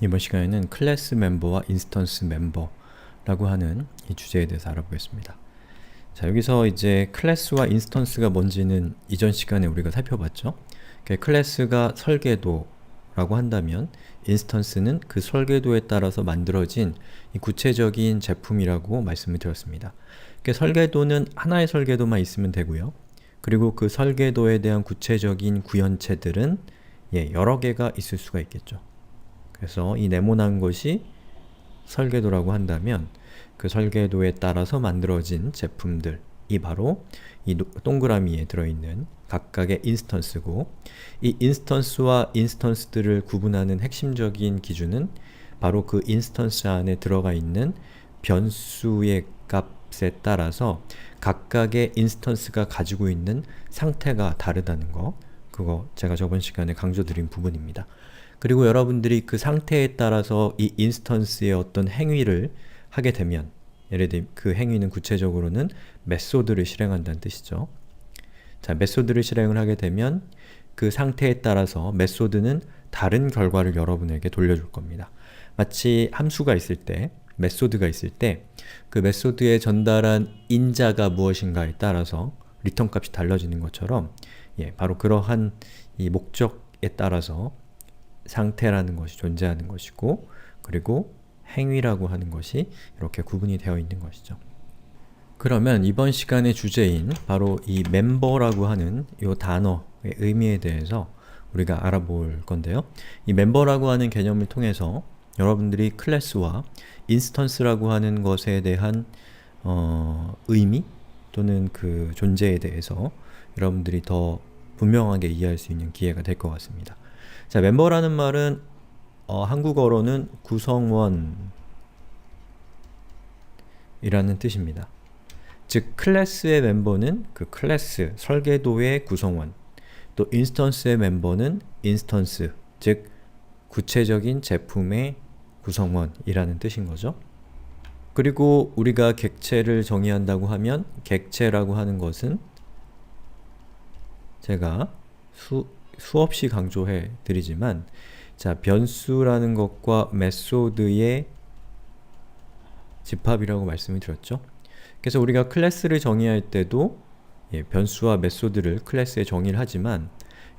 이번 시간에는 클래스 멤버와 인스턴스 멤버라고 하는 이 주제에 대해서 알아보겠습니다. 자, 여기서 이제 클래스와 인스턴스가 뭔지는 이전 시간에 우리가 살펴봤죠? 클래스가 설계도라고 한다면 인스턴스는 그 설계도에 따라서 만들어진 이 구체적인 제품이라고 말씀을 드렸습니다. 설계도는 하나의 설계도만 있으면 되고요. 그리고 그 설계도에 대한 구체적인 구현체들은 여러 개가 있을 수가 있겠죠. 그래서 이 네모난 것이 설계도라고 한다면 그 설계도에 따라서 만들어진 제품들이 바로 이 동그라미에 들어있는 각각의 인스턴스고, 이 인스턴스와 인스턴스들을 구분하는 핵심적인 기준은 바로 그 인스턴스 안에 들어가 있는 변수의 값에 따라서 각각의 인스턴스가 가지고 있는 상태가 다르다는 거, 그거 제가 저번 시간에 강조드린 부분입니다. 그리고 여러분들이 그 상태에 따라서 이 인스턴스의 어떤 행위를 하게 되면, 예를 들면 그 행위는 구체적으로는 메소드를 실행한다는 뜻이죠. 자, 메소드를 실행을 하게 되면 그 상태에 따라서 메소드는 다른 결과를 여러분에게 돌려줄 겁니다. 마치 함수가 있을 때, 메소드가 있을 때 그 메소드에 전달한 인자가 무엇인가에 따라서 리턴 값이 달라지는 것처럼 바로 그러한 이 목적에 따라서 상태라는 것이 존재하는 것이고, 그리고 행위라고 하는 것이 이렇게 구분이 되어 있는 것이죠. 그러면 이번 시간의 주제인 바로 이 멤버라고 하는 이 단어의 의미에 대해서 우리가 알아볼 건데요. 이 멤버라고 하는 개념을 통해서 여러분들이 클래스와 인스턴스라고 하는 것에 대한 의미 또는 그 존재에 대해서 여러분들이 더 분명하게 이해할 수 있는 기회가 될 것 같습니다. 자, 멤버라는 말은 한국어로는 구성원 이라는 뜻입니다. 즉, 클래스의 멤버는 그 클래스, 설계도의 구성원, 또 인스턴스의 멤버는 인스턴스, 즉 구체적인 제품의 구성원이라는 뜻인 거죠. 그리고 우리가 객체를 정의한다고 하면 객체라고 하는 것은 제가 수없이 강조해 드리지만, 자, 변수라는 것과 메소드의 집합이라고 말씀을 드렸죠. 그래서 우리가 클래스를 정의할 때도 변수와 메소드를 클래스에 정의를 하지만,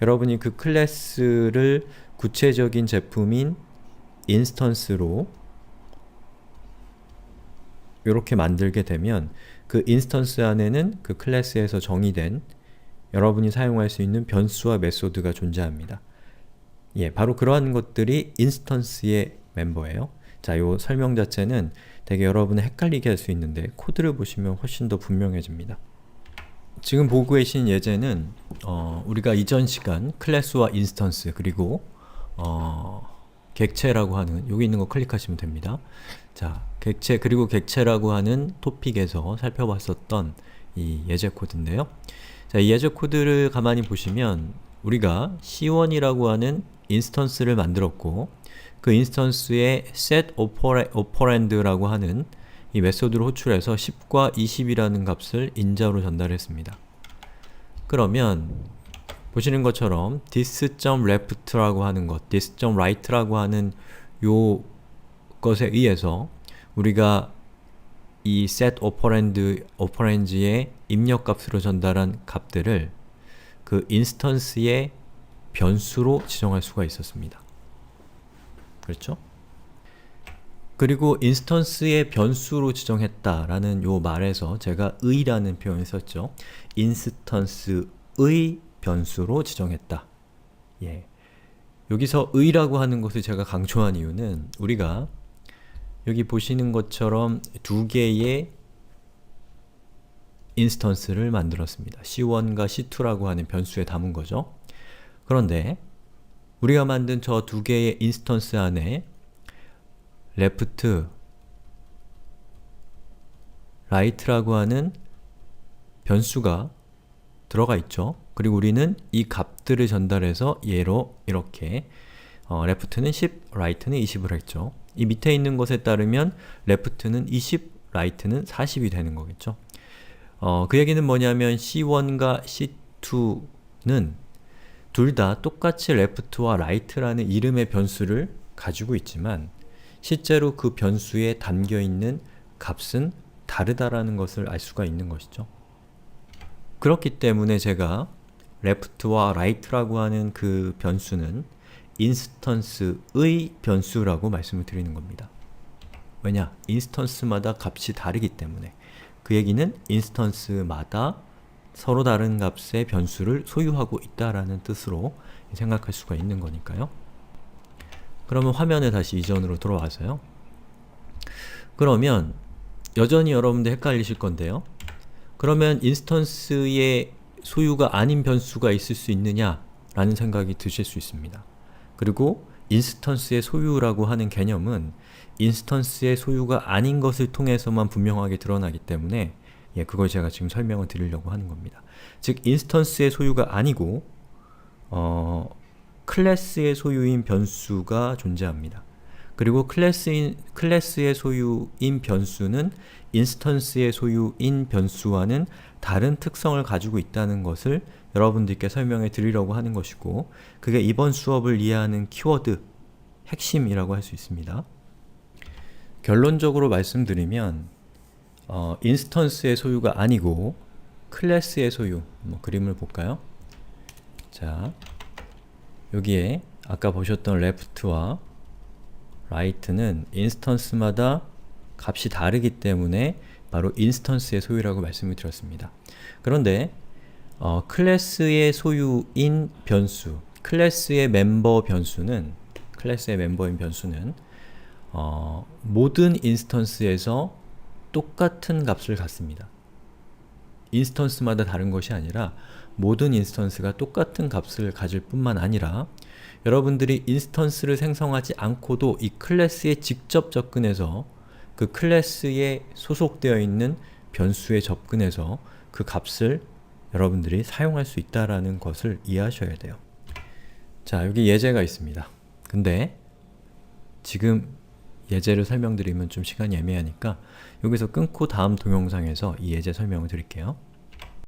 여러분이 그 클래스를 구체적인 제품인 인스턴스로 이렇게 만들게 되면 그 인스턴스 안에는 그 클래스에서 정의된 여러분이 사용할 수 있는 변수와 메소드가 존재합니다. 바로 그러한 것들이 인스턴스의 멤버예요. 자, 요 설명 자체는 되게 여러분을 헷갈리게 할 수 있는데 코드를 보시면 훨씬 더 분명해집니다. 지금 보고 계신 예제는 우리가 이전 시간 클래스와 인스턴스 그리고 객체라고 하는, 여기 있는 거 클릭하시면 됩니다. 자, 객체 그리고 객체라고 하는 토픽에서 살펴봤었던 이 예제 코드인데요. 자, 이 예제 코드를 가만히 보시면 우리가 C1이라고 하는 인스턴스를 만들었고, 그 인스턴스에 set operand라고 하는 이 메소드를 호출해서 10과 20이라는 값을 인자로 전달했습니다. 그러면 보시는 것처럼 this.left라고 하는 것, this.right라고 하는 요 것에 의해서 우리가 이 set operand의 입력값으로 전달한 값들을 그 인스턴스의 변수로 지정할 수가 있었습니다. 그렇죠? 그리고 인스턴스의 변수로 지정했다라는 요 말에서 제가 의라는 표현을 썼죠. 인스턴스의 변수로 지정했다. 여기서 의라고 하는 것을 제가 강조한 이유는 우리가 여기 보시는 것처럼 두 개의 인스턴스를 만들었습니다. C1과 C2라고 하는 변수에 담은 거죠. 그런데 우리가 만든 저 두 개의 인스턴스 안에 left, right라고 하는 변수가 들어가 있죠. 그리고 우리는 이 값들을 전달해서 얘로 이렇게 left는 10, right는 20을 했죠. 이 밑에 있는 것에 따르면 left는 20, right는 40이 되는 거겠죠. 그 얘기는 뭐냐면 C1과 C2는 둘 다 똑같이 left와 right라는 이름의 변수를 가지고 있지만 실제로 그 변수에 담겨있는 값은 다르다라는 것을 알 수가 있는 것이죠. 그렇기 때문에 제가 left와 right라고 하는 그 변수는 인스턴스의 변수라고 말씀을 드리는 겁니다. 왜냐? 인스턴스마다 값이 다르기 때문에. 그 얘기는 인스턴스마다 서로 다른 값의 변수를 소유하고 있다라는 뜻으로 생각할 수가 있는 거니까요. 그러면 화면에 다시 이전으로 돌아와서요. 그러면 여전히 여러분들 헷갈리실 건데요. 그러면 인스턴스의 소유가 아닌 변수가 있을 수 있느냐? 라는 생각이 드실 수 있습니다. 그리고 인스턴스의 소유라고 하는 개념은 인스턴스의 소유가 아닌 것을 통해서만 분명하게 드러나기 때문에 그걸 제가 지금 설명을 드리려고 하는 겁니다. 즉, 인스턴스의 소유가 아니고 클래스의 소유인 변수가 존재합니다. 그리고 클래스의 소유인 변수는 인스턴스의 소유인 변수와는 다른 특성을 가지고 있다는 것을 여러분들께 설명해 드리려고 하는 것이고, 그게 이번 수업을 이해하는 키워드, 핵심이라고 할 수 있습니다. 결론적으로 말씀드리면 인스턴스의 소유가 아니고 클래스의 소유, 그림을 볼까요? 자, 여기에 아까 보셨던 left와 right는 인스턴스마다 값이 다르기 때문에 바로 인스턴스의 소유라고 말씀을 드렸습니다. 그런데 클래스의 소유인 변수, 클래스의 멤버인 변수는 모든 인스턴스에서 똑같은 값을 갖습니다. 인스턴스마다 다른 것이 아니라 모든 인스턴스가 똑같은 값을 가질 뿐만 아니라 여러분들이 인스턴스를 생성하지 않고도 이 클래스에 직접 접근해서 그 클래스에 소속되어 있는 변수에 접근해서 그 값을 여러분들이 사용할 수 있다는 것을 이해하셔야 돼요. 자, 여기 예제가 있습니다. 근데 지금 예제를 설명드리면 좀 시간이 애매하니까 여기서 끊고 다음 동영상에서 이 예제 설명을 드릴게요.